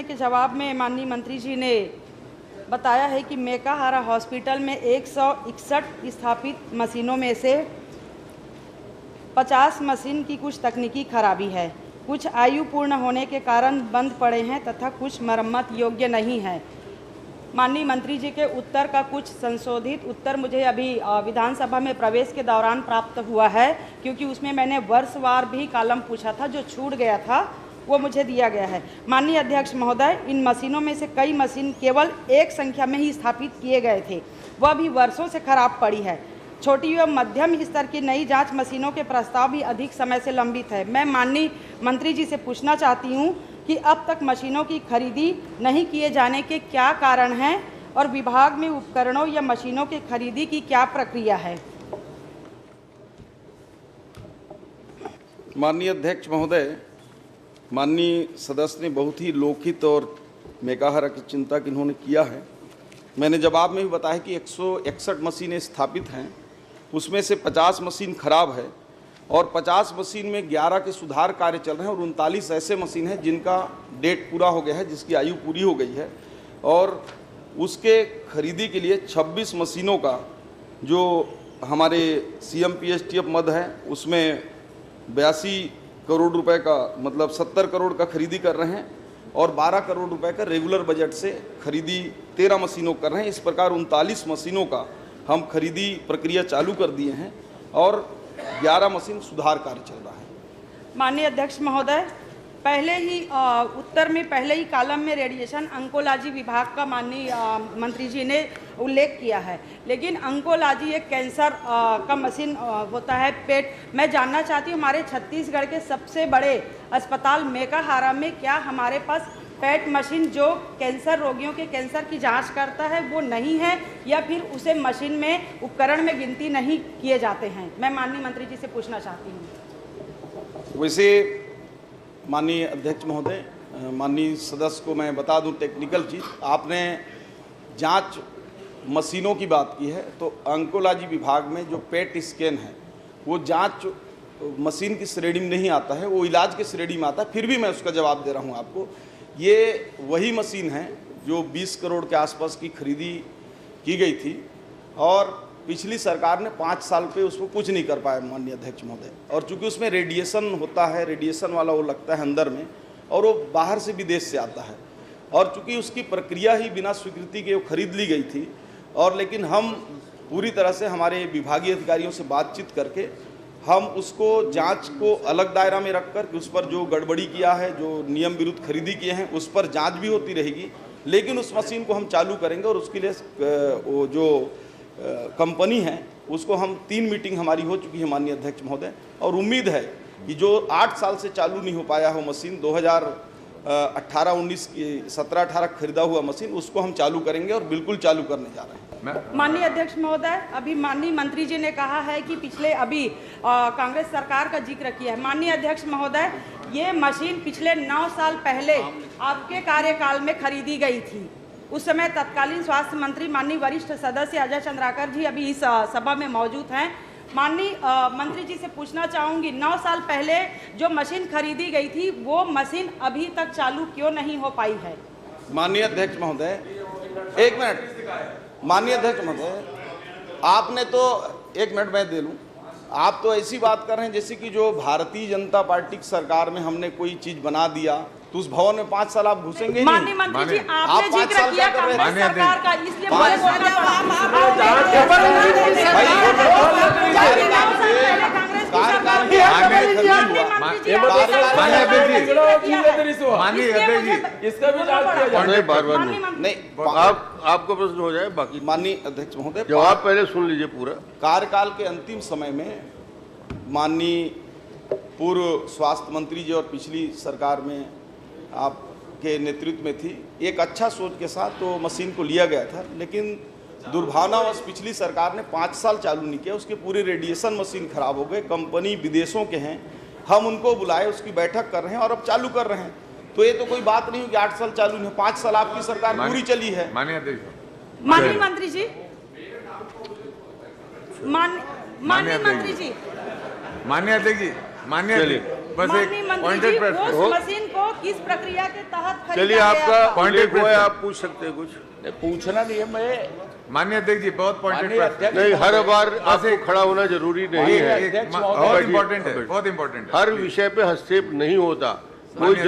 के जवाब में माननीय मंत्री जी ने बताया है कि मेकाहारा हॉस्पिटल में 161 स्थापित मशीनों में से 50 मशीन की कुछ तकनीकी खराबी है, कुछ आयु पूर्ण होने के कारण बंद पड़े हैं तथा कुछ मरम्मत योग्य नहीं है। माननीय मंत्री जी के उत्तर का कुछ संशोधित उत्तर मुझे अभी विधानसभा में प्रवेश के दौरान प्राप्त हुआ है, क्योंकि उसमें मैंने वर्षवार भी कॉलम पूछा था, जो छूट गया था वो मुझे दिया गया है। माननीय अध्यक्ष महोदय, इन मशीनों में से कई मशीन केवल एक संख्या में ही स्थापित किए गए थे, वह भी वर्षों से खराब पड़ी है। छोटी एवं मध्यम स्तर की नई जांच मशीनों के प्रस्ताव भी अधिक समय से लंबित है। मैं माननीय मंत्री जी से पूछना चाहती हूं कि अब तक मशीनों की खरीदी नहीं किए जाने के क्या कारण हैं और विभाग में उपकरणों या मशीनों की खरीदी की क्या प्रक्रिया है। माननीय अध्यक्ष महोदय, माननीय सदस्य ने बहुत ही लोकहित और मेकाहारा की चिंता की इन्होंने किया है। मैंने जवाब में भी बताया कि 161 मशीनें स्थापित हैं, उसमें से 50 मशीन खराब है और 50 मशीन में 11 के सुधार कार्य चल रहे हैं और 39 ऐसे मशीन हैं जिनका डेट पूरा हो गया है, जिसकी आयु पूरी हो गई है। और उसके खरीदी के लिए 26 मशीनों का जो हमारे CMPSTF मद है उसमें 82 करोड़ रुपए का, मतलब 70 करोड़ का खरीदी कर रहे हैं और 12 करोड़ रुपए का रेगुलर बजट से खरीदी 13 मशीनों कर रहे हैं। इस प्रकार 39 मशीनों का हम खरीदी प्रक्रिया चालू कर दिए हैं और 11 मशीन सुधार कार्य चल रहा है। माननीय अध्यक्ष महोदय, पहले ही उत्तर में पहले ही कॉलम में रेडिएशन अंकोलॉजी विभाग का माननीय मंत्री जी ने उल्लेख किया है, लेकिन अंकोलॉजी एक कैंसर का मशीन होता है, पेट। मैं जानना चाहती हूँ, हमारे छत्तीसगढ़ के सबसे बड़े अस्पताल मेकाहारा में क्या हमारे पास पेट मशीन जो कैंसर रोगियों के कैंसर की जांच करता है वो नहीं है, या फिर उसे मशीन में उपकरण में गिनती नहीं किए जाते हैं? मैं माननीय मंत्री जी से पूछना चाहती हूँ। वैसे माननीय अध्यक्ष महोदय, माननीय सदस्य को मैं बता दूं टेक्निकल चीज़, आपने जांच मशीनों की बात की है, तो अंकोलॉजी विभाग में जो पेट स्कैन है वो जांच मशीन की श्रेणी में नहीं आता है, वो इलाज की श्रेणी में आता है। फिर भी मैं उसका जवाब दे रहा हूं आपको। ये वही मशीन है जो 20 करोड़ के आसपास की खरीदी की गई थी और पिछली सरकार ने 5 साल पे उसको कुछ नहीं कर पाया माननीय अध्यक्ष महोदय। और चूंकि उसमें रेडिएशन होता है, रेडिएशन वाला वो लगता है अंदर में, और वो बाहर से विदेश से आता है, और चूंकि उसकी प्रक्रिया ही बिना स्वीकृति के वो खरीद ली गई थी, और लेकिन हम पूरी तरह से हमारे विभागीय अधिकारियों से बातचीत करके हम उसको जांच को अलग दायरा में रखकर कि उस पर जो गड़बड़ी किया है, जो नियम विरुद्ध खरीदी किए हैं, उस पर जाँच भी होती रहेगी, लेकिन उस मशीन को हम चालू करेंगे। और उसके लिए वो जो कंपनी है उसको हम 3 मीटिंग हमारी हो चुकी है माननीय अध्यक्ष महोदय, और उम्मीद है कि जो 8 साल से चालू नहीं हो पाया हो मशीन, 2018-19 की 17-18 खरीदा हुआ मशीन, उसको हम चालू करेंगे और बिल्कुल चालू करने जा रहे हैं। माननीय अध्यक्ष महोदय, अभी माननीय मंत्री जी ने कहा है कि पिछले अभी कांग्रेस सरकार का जिक्र किया है। माननीय अध्यक्ष महोदय, ये मशीन पिछले 9 साल पहले आपके कार्यकाल में खरीदी गई थी। उस समय तत्कालीन स्वास्थ्य मंत्री माननीय वरिष्ठ सदस्य अजय चंद्राकर जी अभी इस सभा में मौजूद हैं। माननीय मंत्री जी से पूछना चाहूँगी, 9 साल पहले जो मशीन खरीदी गई थी वो मशीन अभी तक चालू क्यों नहीं हो पाई है? माननीय अध्यक्ष महोदय, 1 मिनट। माननीय अध्यक्ष महोदय, आपने तो 1 मिनट मैं दे लूँ। आप तो ऐसी बात कर रहे हैं जैसे कि जो भारतीय जनता पार्टी की सरकार में हमने कोई चीज़ बना दिया तो उस भवन में 5 साल आप घुसेंगे नहीं। माननीय मंत्री जी, आपने जिक्र किया कांग्रेस सरकार का, इसलिए इसका भी नहीं, आपको प्रश्न हो जाए बाकी। माननीय अध्यक्ष महोदय, जवाब पहले सुन लीजिए पूरा। कार्यकाल के अंतिम समय में माननीय पूर्व स्वास्थ्य मंत्री जी और पिछली सरकार में आपके नेतृत्व में थी, एक अच्छा सोच के साथ तो मशीन को लिया गया था, लेकिन दुर्भावनावश पिछली सरकार ने 5 साल चालू नहीं किया। उसके पूरे रेडिएशन मशीन खराब हो गए, कंपनी विदेशों के हैं, हम उनको बुलाए, उसकी बैठक कर रहे हैं और अब चालू कर रहे हैं। तो ये तो कोई बात नहीं हो कि 8 साल चालू नहीं, 5 साल आपकी सरकार पूरी चली है। माननीय मंत्री जी, माननीय अध्यक्ष जी, माननीय चलिए। बस माननीय एक मंत्री पॉइंटेड जी, प्रश्न उस मशीन को किस प्रक्रिया के तहत खरीदा चलिए गया आपका था? उल्लेख हुआ है, आप पूछ सकते हैं कुछ। पूछना नहीं है मैं माननीय अध्यक्ष जी बहुत पॉइंटेड माननीय प्रश्न अध्यक्ष नहीं, हर बार बस आपको एक- खड़ा होना जरूरी नहीं माननीय है। अध्यक्ष बहुत महोदय, इंपॉर्टेंट है, बहुत इंपॉर्टेंट है। हर विषय पे हस्तक्षेप नहीं होता। कोई